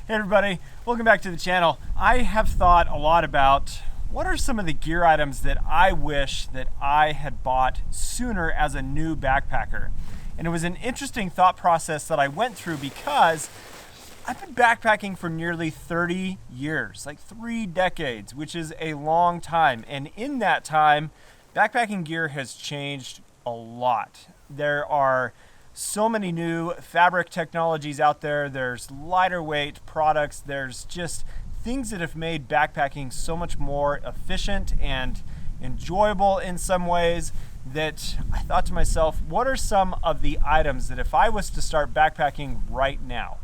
Hey everybody, welcome back to the channel. I have thought a lot about what are some of the gear items that I wish that I had bought sooner as a new backpacker. And it was an interesting thought process that I went through because I've been backpacking for nearly 30 years, like 3 decades, which is a long time. And in that time, backpacking gear has changed a lot. There are so many new fabric technologies out there. There's lighter weight products. There's just things that have made backpacking so much more efficient and enjoyable in some ways that I thought to myself, what are some of the items that if I was to start backpacking right now,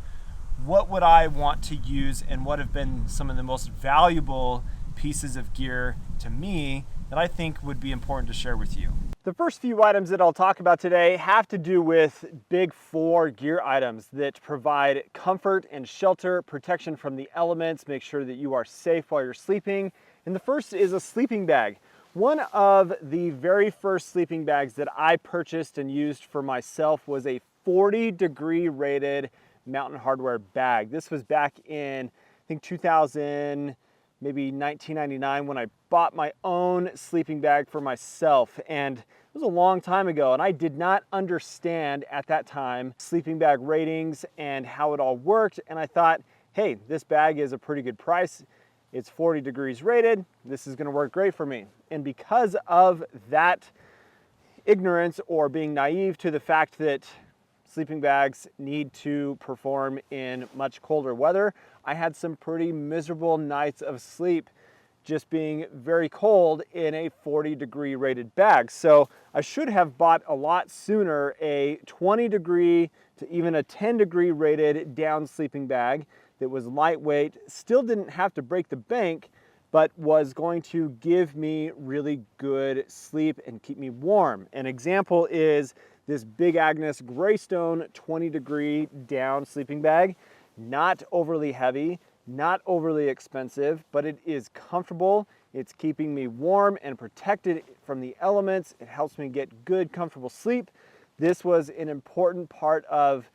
what would I want to use and what have been some of the most valuable pieces of gear to me that I think would be important to share with you. The first few items that I'll talk about today have to do with big 4 gear items that provide comfort and shelter, protection from the elements, make sure that you are safe while you're sleeping. And the first is a sleeping bag. One of the very first sleeping bags that I purchased and used for myself was a 40-degree rated Mountain Hardwear bag. This was back in, I think 2000, maybe 1999 when I bought my own sleeping bag for myself. And it was a long time ago and I did not understand at that time sleeping bag ratings and how it all worked. And I thought, hey, this bag is a pretty good price. It's 40 degrees rated. This is gonna work great for me. And because of that ignorance or being naive to the fact that sleeping bags need to perform in much colder weather, I had some pretty miserable nights of sleep just being very cold in a 40-degree rated bag. So I should have bought a lot sooner a 20-degree to even a 10-degree rated down sleeping bag that was lightweight, still didn't have to break the bank, but was going to give me really good sleep and keep me warm. An example is this Big Agnes Greystone 20-degree down sleeping bag. Not overly heavy, not overly expensive, but it is comfortable. It's keeping me warm and protected from the elements. It helps me get good, comfortable sleep. This was an important part of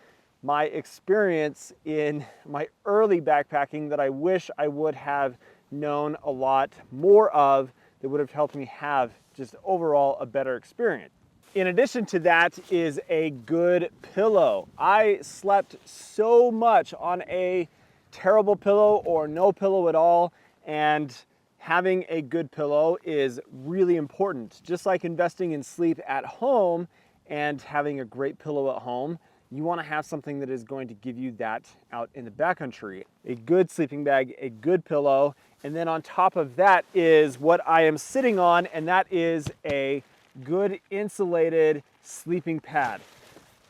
my experience in my early backpacking that I wish I would have known a lot more of, that would have helped me have just overall a better experience. In addition to that is a good pillow. I slept so much on a terrible pillow or no pillow at all, and having a good pillow is really important. Just like investing in sleep at home and having a great pillow at home, you want to have something that is going to give you that out in the backcountry. A good sleeping bag, a good pillow, and then on top of that is what I am sitting on, and that is a good insulated sleeping pad.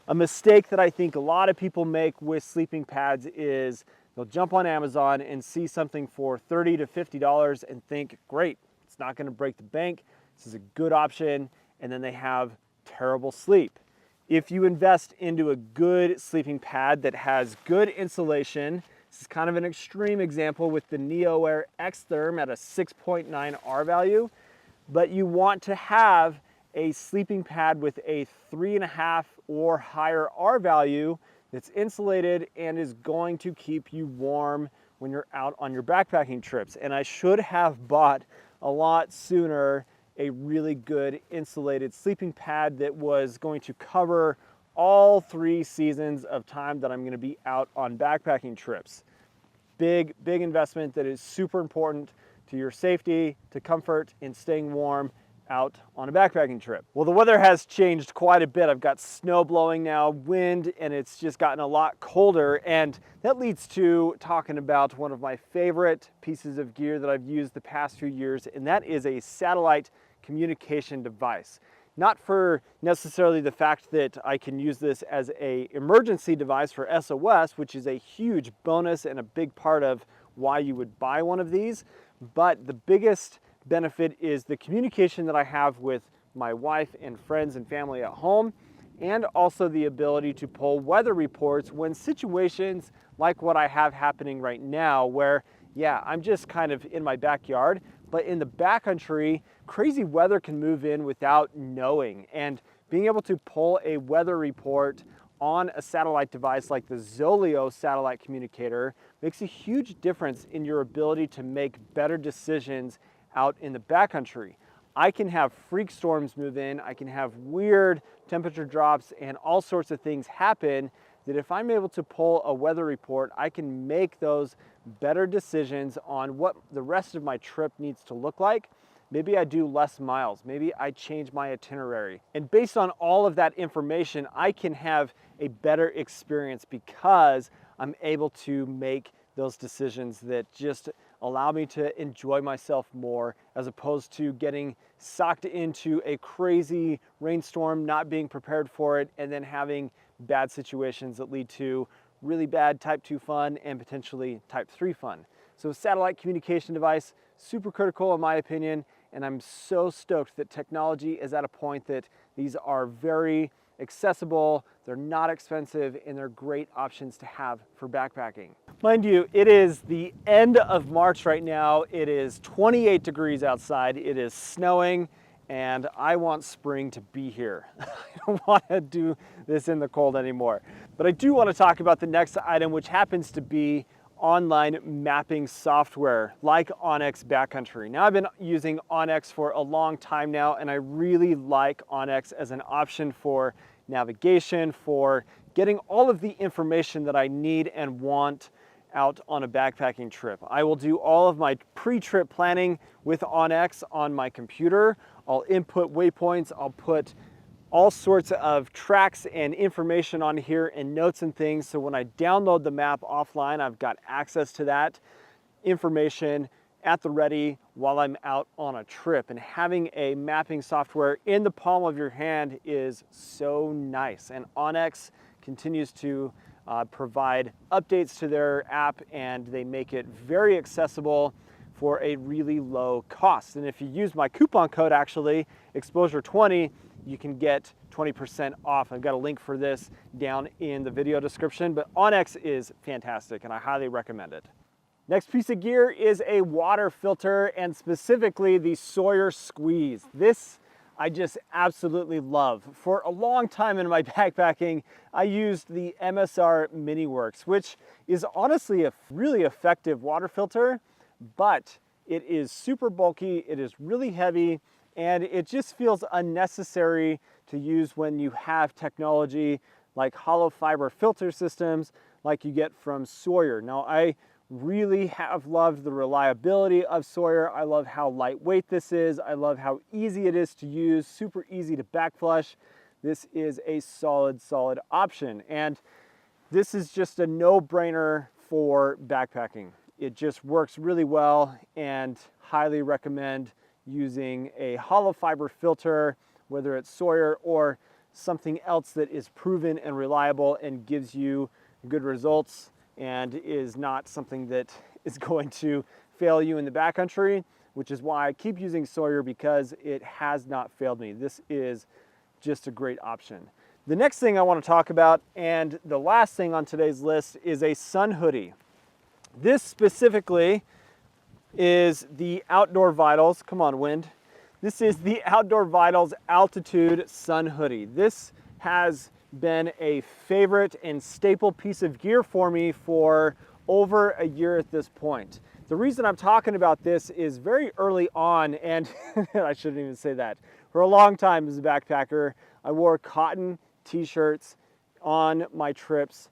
A mistake that I think a lot of people make with sleeping pads is they'll jump on Amazon and see something for $30 to $50 and think, great, it's not gonna break the bank, this is a good option, and then they have terrible sleep. If you invest into a good sleeping pad that has good insulation, this is kind of an extreme example with the NeoAir X-Therm at a 6.9 R value, but you want to have a sleeping pad with a 3.5 or higher R value that's insulated and is going to keep you warm when you're out on your backpacking trips. And I should have bought a lot sooner a really good insulated sleeping pad that was going to cover all 3 seasons of time that I'm going to be out on backpacking trips. Big investment that is super important to your safety, to comfort, and staying warm out on a backpacking trip. Well, the weather has changed quite a bit. I've got snow blowing now, wind, and it's just gotten a lot colder. And that leads to talking about one of my favorite pieces of gear that I've used the past few years, and that is a satellite communication device. Not for necessarily the fact that I can use this as an emergency device for SOS, which is a huge bonus and a big part of why you would buy one of these, but the biggest benefit is the communication that I have with my wife and friends and family at home, and also the ability to pull weather reports when situations like what I have happening right now, where, yeah, I'm just kind of in my backyard, but in the backcountry, crazy weather can move in without knowing. And being able to pull a weather report on a satellite device like the Zoleo satellite communicator makes a huge difference in your ability to make better decisions out in the backcountry. I can have freak storms move in, I can have weird temperature drops and all sorts of things happen that if I'm able to pull a weather report, I can make those better decisions on what the rest of my trip needs to look like. Maybe I do less miles, maybe I change my itinerary. And based on all of that information, I can have a better experience because I'm able to make those decisions that just allow me to enjoy myself more, as opposed to getting sucked into a crazy rainstorm, not being prepared for it, and then having bad situations that lead to really bad type 2 fun and potentially type 3 fun. So satellite communication device, super critical in my opinion, and I'm so stoked that technology is at a point that these are very accessible, they're not expensive, and they're great options to have for backpacking. Mind you, it is the end of March right now. It is 28 degrees outside, it is snowing, and I want spring to be here. I don't want to do this in the cold anymore. But I do want to talk about the next item, which happens to be online mapping software like onX Backcountry. Now I've been using onX for a long time now, and I really like onX as an option for navigation, for getting all of the information that I need and want out on a backpacking trip. I will do all of my pre-trip planning with onX on my computer. I'll input waypoints, I'll put all sorts of tracks and information on here and notes and things. So when I download the map offline, I've got access to that information at the ready while I'm out on a trip. And having a mapping software in the palm of your hand is so nice. And onX continues to provide updates to their app, and they make it very accessible for a really low cost. And if you use my coupon code, actually, exposure20, you can get 20% off. I've got a link for this down in the video description, but onX is fantastic and I highly recommend it. Next piece of gear is a water filter, and specifically the Sawyer Squeeze. This I just absolutely love. For a long time in my backpacking, I used the MSR MiniWorks, which is honestly a really effective water filter, but it is super bulky, it is really heavy, and it just feels unnecessary to use when you have technology like hollow fiber filter systems like you get from Sawyer. Now, I really have loved the reliability of Sawyer. I love how lightweight this is. I love how easy it is to use, super easy to backflush. This is a solid option. And this is just a no-brainer for backpacking. It just works really well, and highly recommend using a hollow fiber filter, whether it's Sawyer or something else that is proven and reliable and gives you good results and is not something that is going to fail you in the backcountry, which is why I keep using Sawyer, because it has not failed me. This is just a great option. The next thing I want to talk about, and the last thing on today's list, is a sun hoodie. This specifically is the Outdoor Vitals, come on wind. This is the Outdoor Vitals Altitude Sun Hoodie. This has been a favorite and staple piece of gear for me for over a year at this point. The reason I'm talking about this is very early on, and I shouldn't even say that. For a long time as a backpacker, I wore cotton t-shirts on my trips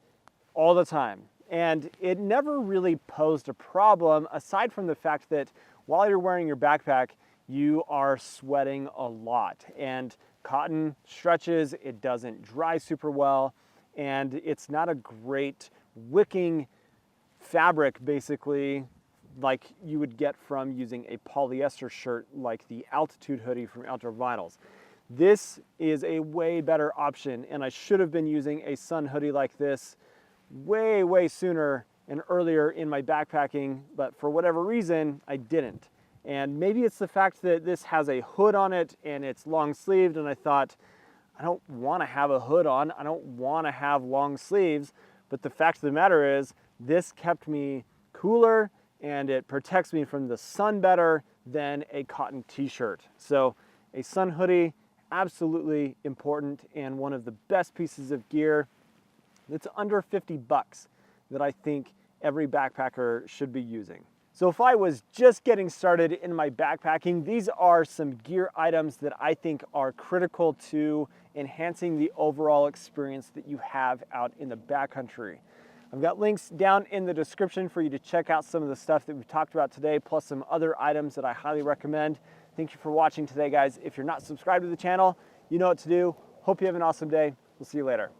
all the time. And it never really posed a problem, aside from the fact that while you're wearing your backpack, you are sweating a lot. And cotton stretches, it doesn't dry super well, and it's not a great wicking fabric, basically, like you would get from using a polyester shirt like the Altitude hoodie from Outdoor Vitals. This is a way better option, and I should have been using a sun hoodie like this way sooner and earlier in my backpacking, but for whatever reason, I didn't. And maybe it's the fact that this has a hood on it and it's long sleeved, and I thought, I don't want to have a hood on, I don't want to have long sleeves, but the fact of the matter is, this kept me cooler and it protects me from the sun better than a cotton t-shirt. So a sun hoodie, absolutely important, and one of the best pieces of gear that's under 50 bucks that I think every backpacker should be using. So if I was just getting started in my backpacking, these are some gear items that I think are critical to enhancing the overall experience that you have out in the backcountry. I've got links down in the description for you to check out some of the stuff that we've talked about today, plus some other items that I highly recommend. Thank you for watching today, guys. If you're not subscribed to the channel, you know what to do. Hope you have an awesome day. We'll see you later.